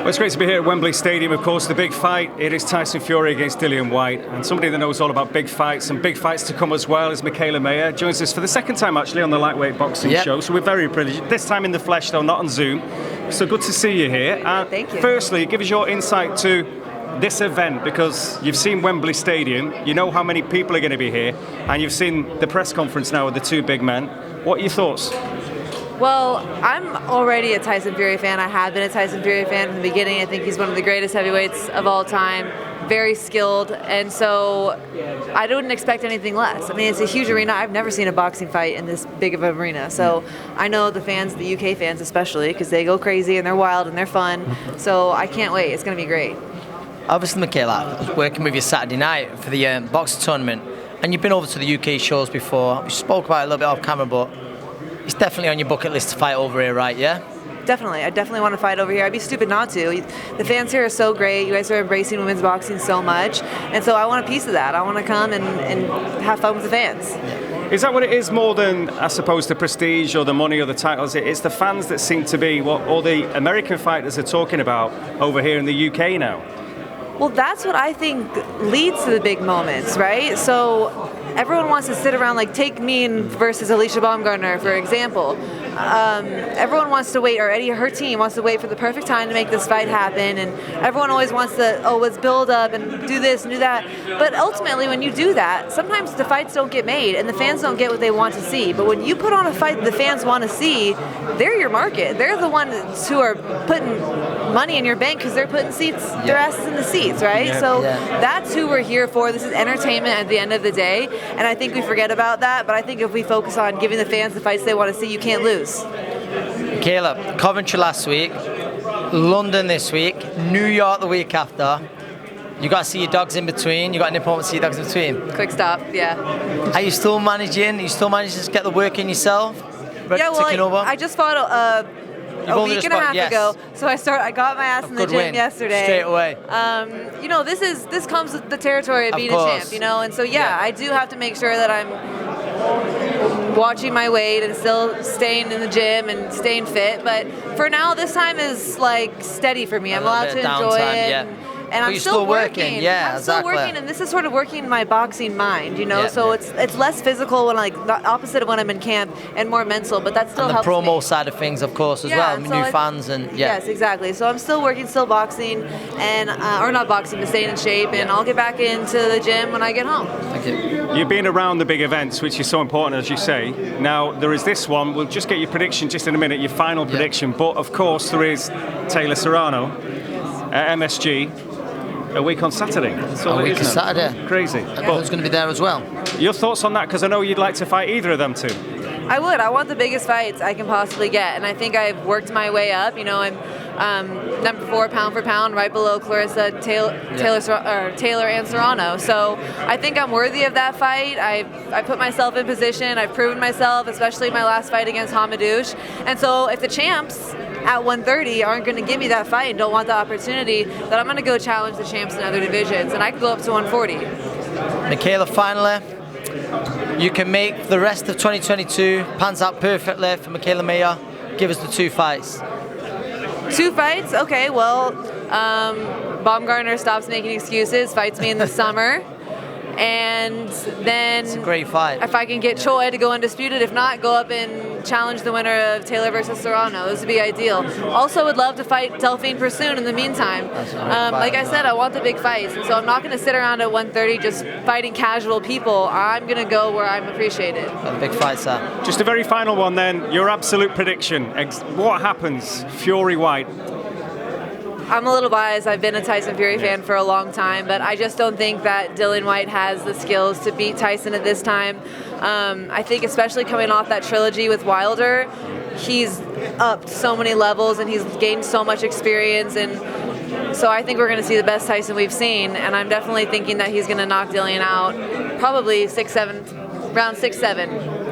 Well, it's great to be here at Wembley Stadium, of course. The big fight, it is Tyson Fury against Dillian Whyte. And somebody that knows all about big fights and big fights to come as well is Mikaela Mayer. Joins us for the second time, actually, on the lightweight boxing show. So we're very privileged. This time in the flesh, though, not on Zoom. So good to see you here. Thank you. Firstly, give us your insight to this event, because you've seen Wembley Stadium, you know how many people are going to be here, and you've seen the press conference now with the two big men. What are your thoughts? Well, I'm already a Tyson Fury fan. I have been a Tyson Fury fan from the beginning. I think he's one of the greatest heavyweights of all time, very skilled, and so I wouldn't expect anything less. I mean, it's a huge arena. I've never seen a boxing fight in this big of an arena, so I know the fans, the UK fans especially, because they go crazy and they're wild and they're fun, so I can't wait. It's going to be great. Obviously, Mikaela, I was working with you Saturday night for the boxing tournament, and you've been over to the UK shows before. We spoke about it a little bit off camera, but it's definitely on your bucket list to fight over here, right? Yeah? Definitely. I definitely want to fight over here. I'd be stupid not to. The fans here are so great. You guys are embracing women's boxing so much, and so I want a piece of that. I want to come and have fun with the fans. Yeah. Is that what it is, more than, I suppose, the prestige or the money or the titles? It's the fans that seem to be what all the American fighters are talking about over here in the UK now. Well, that's what I think leads to the big moments, right? So everyone wants to sit around, like take me versus Alycia Baumgardner, for example. Everyone wants to wait, or her team wants to wait for the perfect time to make this fight happen, and everyone always wants to, let's build up and do this and do that. But ultimately, when you do that, sometimes the fights don't get made and the fans don't get what they want to see. But when you put on a fight that the fans want to see, they're your market. They're the ones who are putting money in your bank because they're putting their asses in the seats, right? That's who we're here for. This is entertainment at the end of the day, and I think we forget about that. But I think if we focus on giving the fans the fights they want to see, you can't lose. Mikaela, Coventry last week, London this week, New York the week after. You got to see your dogs in between. You got an opponent to see your dogs in between. Quick stop, yeah. Are you still managing? Are you still managing to get the work in yourself? I just fought a week and a half ago, so I got my ass in the gym yesterday. Straight away. This comes with the territory of being a champ, and so I do have to make sure that I'm watching my weight and still staying in the gym and staying fit. But for now, this time is like steady for me. I'm allowed to enjoy it. And I'm still working. Yeah, I'm still working, and this is sort of working my boxing mind, so it's less physical when the opposite of when I'm in camp, and more mental, but that still helps me. And the promo side of things, of course, as well, new fans and Yes, exactly. So I'm still working, still boxing, and or not boxing, but staying in shape, and I'll get back into the gym when I get home. Thank you. You've been around the big events, which is so important, as you say. Now, there is this one. We'll just get your prediction just in a minute, your final prediction. But, of course, there is Taylor Serrano at MSG. A week on Saturday. A week on Saturday. Crazy. Who's going to be there as well? Your thoughts on that? Because I know you'd like to fight either of them too. I would. I want the biggest fights I can possibly get, and I think I've worked my way up. I'm number 4 pound for pound, right below Clarissa, Taylor and Serrano. So I think I'm worthy of that fight. I put myself in position. I've proven myself, especially my last fight against Hamadouche. And so if the champs at 130 aren't going to give me that fight and don't want the opportunity, then I'm going to go challenge the champs in other divisions, and I could go up to 140. Mikaela, finally, you can make the rest of 2022 pans out perfectly for Mikaela Mayer. Give us the 2 fights. 2 fights? Okay, well, Baumgardner stops making excuses, fights me in the summer. And then it's a great fight. If I can get Choi to go undisputed, if not, go up and challenge the winner of Taylor versus Serrano. This would be ideal. Also would love to fight Delphine Pursoon in the meantime. Like I said, I want the big fights, and so I'm not going to sit around at 130 just fighting casual people. I'm going to go where I'm appreciated. The big fights are. Just a very final one then, your absolute prediction. What happens, Fury-Whyte? I'm a little biased. I've been a Tyson Fury fan for a long time, but I just don't think that Dillian Whyte has the skills to beat Tyson at this time. I think especially coming off that trilogy with Wilder, he's upped so many levels and he's gained so much experience, and so I think we're going to see the best Tyson we've seen, and I'm definitely thinking that he's going to knock Dillian out probably round 6-7.